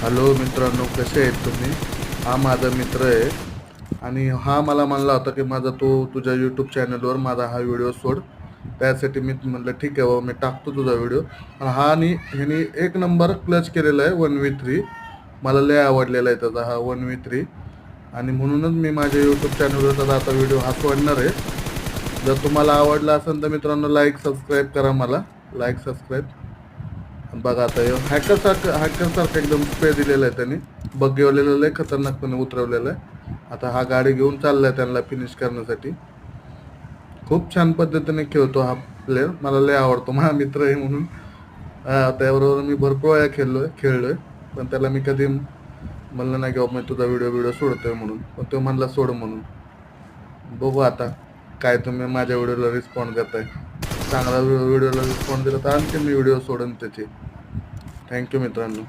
Hello मित्रांनो, कसे आहेत तुम्ही? हा माझा मित्र आहे आणि हा मला म्हणला होता की तुझ्या यूट्यूब चॅनलवर माझा हा व्हिडिओ सोड. त्यासाठी मी म्हटलं ठीक आहे बाबा, मी टाकतो तुझा व्हिडिओ. हा आणि ह्यानी एक नंबर क्लच केलेला आहे 1v3. मला लय आवडलेला आहे त्याचा हा 1v3. आणि म्हणूनच मी माझ्या यूट्यूब चॅनलवर त्याचा आता व्हिडिओ हा सोडणार आहे. जर तुम्हाला आवडला असेल तर मित्रांनो सबस्क्राईब करा मला. सबस्क्राईब बघा. आता हॅकर सारखं एकदम स्प्रे दिलेला आहे त्यांनी. बग्गीवालेला लय खतरनाकपणे उतरवलेलं आहे. आता हा गाडी घेऊन चाललाय त्यांना फिनिश करण्यासाठी. खूप छान पद्धतीने खेळतो हा प्लेअर. मला लय आवडतो, माझा मित्र आहे म्हणून. त्याबरोबर मी भरपूर वेळा खेळलोय. पण त्याला मी कधी म्हणलं नाही की बाबा मी तुझा व्हिडिओ व्हिडिओ सोडतोय म्हणून. पण तो म्हणला सोड म्हणून. बघू आता काय तुम्ही माझ्या व्हिडिओला रिस्पॉन्ड करताय. चांगला व्हिडिओला रिस्पॉन्ड दिला तर आणखी मी व्हिडिओ सोडेन त्याचे. थँक्यू मित्रांनो.